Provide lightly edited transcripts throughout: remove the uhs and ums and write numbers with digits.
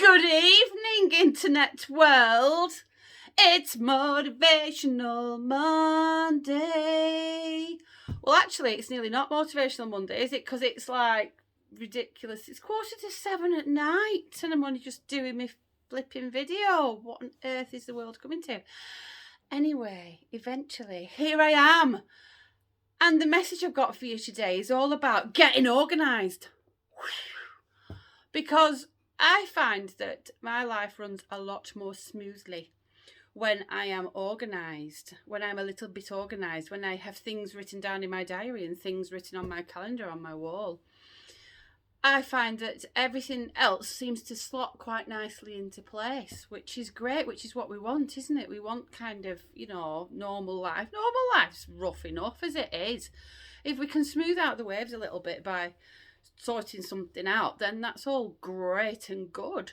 Good evening, internet world. It's Motivational Monday. Well, actually, it's nearly not Motivational Monday, is it? Because it's like ridiculous. It's 6:45 at night and I'm only just doing my flipping video. What on earth is the world coming to? Anyway, eventually, here I am. And the message I've got for you today is all about getting organised. Because I find that my life runs a lot more smoothly when I am organised, when I'm a little bit organised, when I have things written down in my diary and things written on my calendar on my wall. I find that everything else seems to slot quite nicely into place, which is great, which is what we want, isn't it? We want kind of, normal life. Normal life's rough enough as it is. If we can smooth out the waves a little bit by sorting something out, then that's all great and good.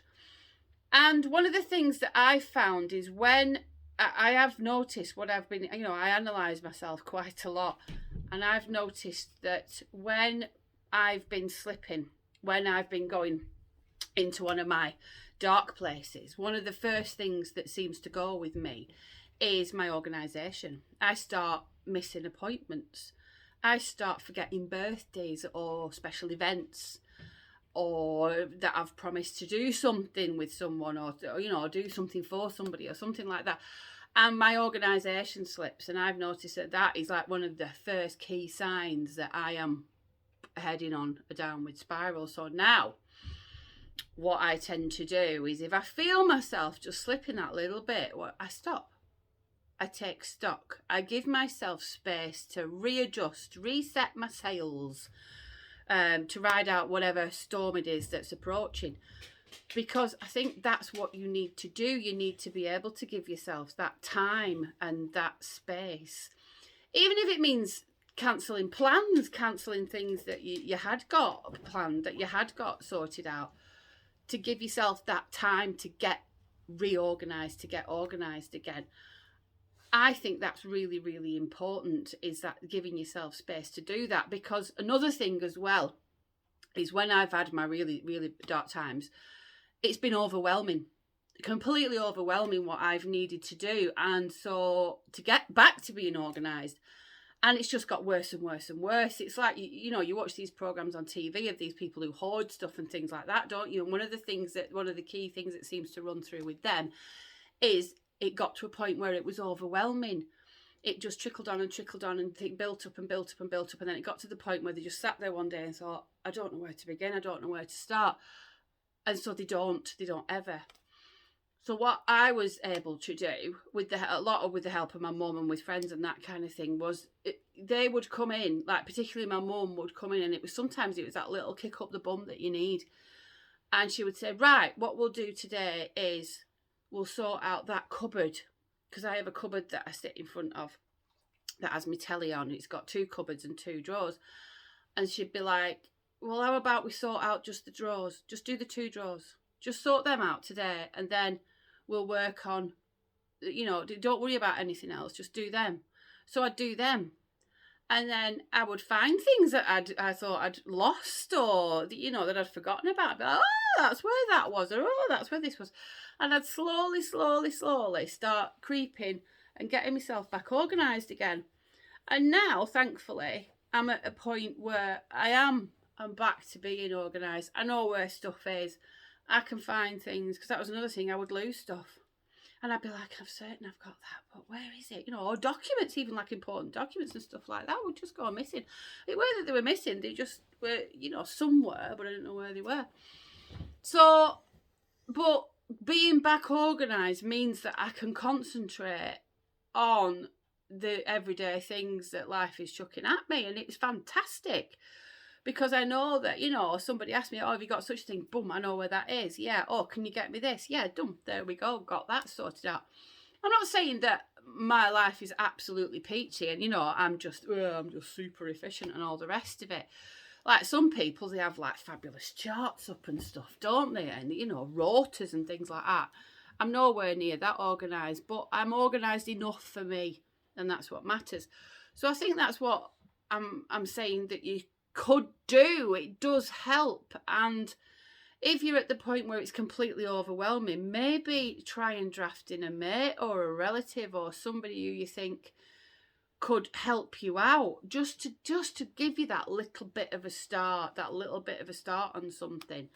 And one of the things that I found is when I have noticed what I've been, I analyse myself quite a lot, and I've noticed that when I've been slipping, when I've been going into one of my dark places, one of the first things that seems to go with me is my organisation. I start missing appointments. I start forgetting birthdays or special events, or that I've promised to do something with someone, or do something for somebody or something like that. And my organisation slips, and I've noticed that is like one of the first key signs that I am heading on a downward spiral. So now what I tend to do is, if I feel myself just slipping that little bit, I stop. I take stock. I give myself space to readjust, reset my sails, to ride out whatever storm it is that's approaching. Because I think that's what you need to do. You need to be able to give yourself that time and that space. Even if it means cancelling plans, cancelling things that you had got planned, that you had got sorted out, to give yourself that time to get reorganised, to get organised again. I think that's really, really important, is that giving yourself space to do that. Because another thing as well is when I've had my really, really dark times, it's been overwhelming, completely overwhelming what I've needed to do. And so to get back to being organised, and it's just got worse and worse and worse. It's like, you watch these programmes on TV of these people who hoard stuff and things like that, don't you? And one of the key things that seems to run through with them is it got to a point where it was overwhelming. It just trickled on and built up and built up and built up. And then it got to the point where they just sat there one day and thought, I don't know where to begin. I don't know where to start. And so they don't ever. So what I was able to do with the help of my mum and with friends and that kind of thing was, they would come in, like particularly my mum would come in, and sometimes it was that little kick up the bum that you need. And she would say, right, what we'll do today is we'll sort out that cupboard, because I have a cupboard that I sit in front of that has my telly on. It's got 2 cupboards and 2 drawers. And she'd be like, well, how about we sort out just the drawers? Just do the 2 drawers. Just sort them out today, and then we'll work on, don't worry about anything else. Just do them. So I'd do them. And then I would find things that I thought I'd lost, or, that I'd forgotten about. I'd be like, oh, that's where that was, or oh, that's where this was. And I'd slowly start creeping and getting myself back organised again. And now, thankfully, I'm at a point where I'm back to being organised. I know where stuff is. I can find things, because that was another thing. I would lose stuff. And I'd be like, I'm certain I've got that, but where is it? Or documents, even like important documents and stuff like that would just go missing. It wasn't that they were missing, they just were, somewhere, but I didn't know where they were. So, but being back organised means that I can concentrate on the everyday things that life is chucking at me, and it's fantastic. Because I know that, somebody asked me, oh, have you got such a thing? Boom, I know where that is. Yeah. Oh, can you get me this? Yeah, done. There we go. Got that sorted out. I'm not saying that my life is absolutely peachy and, I'm just super efficient and all the rest of it. Like some people, they have like fabulous charts up and stuff, don't they? And, rotas and things like that. I'm nowhere near that organised, but I'm organised enough for me, and that's what matters. So I think that's what I'm saying that you could do. It does help, and if you're at the point where it's completely overwhelming, maybe try and draft in a mate or a relative or somebody who you think could help you out, just to give you that little bit of a start, on something.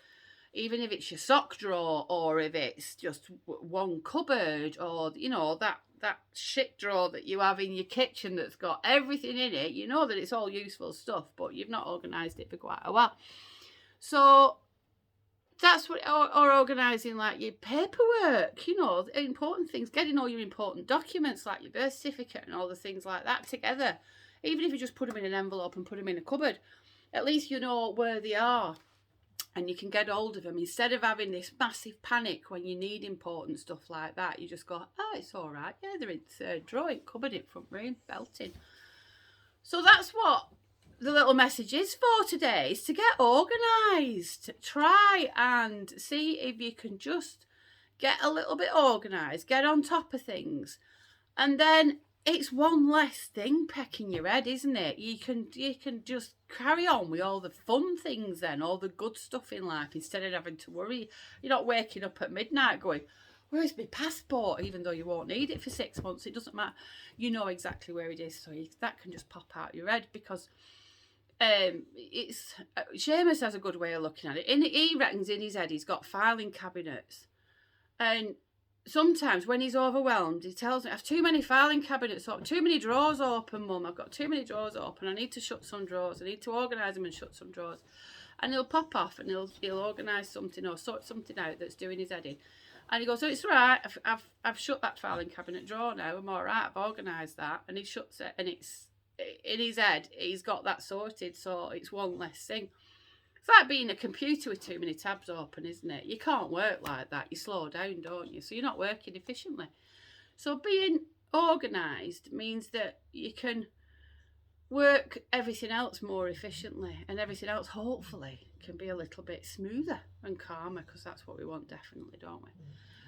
Even if it's your sock drawer, or if it's just one cupboard, or that shit drawer that you have in your kitchen that's got everything in it. You know that it's all useful stuff, but you've not organised it for quite a while. So that's what, or organising like your paperwork, important things, getting all your important documents like your birth certificate and all the things like that together. Even if you just put them in an envelope and put them in a cupboard, at least you know where they are and you can get hold of them, instead of having this massive panic when you need important stuff like that. You just go, oh, it's all right. Yeah, they're in the third drawer, cupboard in front room, belting. So that's what the little message is for today, is to get organised. Try and see if you can just get a little bit organised, get on top of things. And then it's one less thing pecking your head, isn't it? You can just carry on with all the fun things then, all the good stuff in life, instead of having to worry. You're not waking up at midnight going, where's my passport? Even though you won't need it for 6 months, it doesn't matter. You know exactly where it is, so that can just pop out your head. Because it's Seamus has a good way of looking at it. He reckons in his head he's got filing cabinets, and sometimes when he's overwhelmed, he tells me, I have too many filing cabinets open, too many drawers open, Mum. I've got too many drawers open. I need to shut some drawers. I need to organise them and shut some drawers. And he'll pop off and he'll organise something or sort something out that's doing his head in. And he goes, oh, it's all right. I've shut that filing cabinet drawer now. I'm all right. I've organised that. And he shuts it, and it's in his head. He's got that sorted, so it's one less thing. It's like being a computer with too many tabs open, isn't it? You can't work like that. You slow down, don't you? So you're not working efficiently. So being organised means that you can work everything else more efficiently, and everything else hopefully can be a little bit smoother and calmer, because that's what we want, definitely, don't we?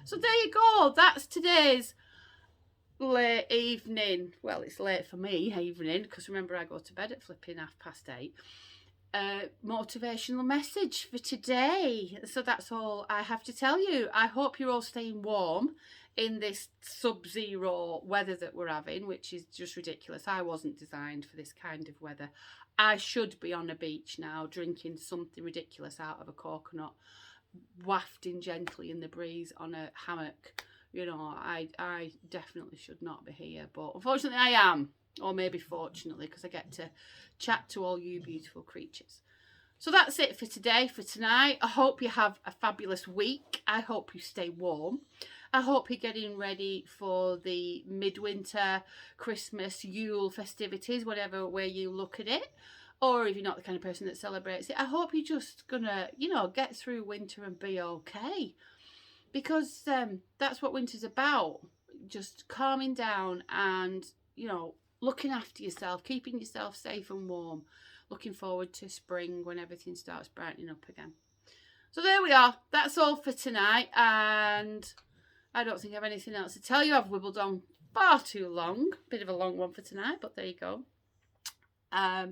So there you go. That's today's late evening. Well, it's late for me evening, because remember I go to bed at flipping 8:30. Motivational message for today. So that's all I have to tell you. I hope you're all staying warm in this sub-zero weather that we're having, which is just ridiculous. I wasn't designed for this kind of weather. I should be on a beach now drinking something ridiculous out of a coconut, wafting gently in the breeze on a hammock. I definitely should not be here, but unfortunately I am. Or maybe fortunately, because I get to chat to all you beautiful creatures. So that's it for today, for tonight. I hope you have a fabulous week. I hope you stay warm. I hope you're getting ready for the midwinter, Christmas, Yule festivities, whatever way you look at it. Or if you're not the kind of person that celebrates it, I hope you're just going to, get through winter and be okay. Because that's what winter's about. Just calming down and, looking after yourself, keeping yourself safe and warm, looking forward to spring when everything starts brightening up again. So there we are. That's all for tonight, and I don't think I have anything else to tell you. I've wibbled on far too long. Bit of a long one for tonight, but there you go.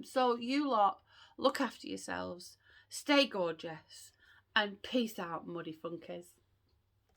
So you lot, look after yourselves, stay gorgeous, and peace out, muddy funkers.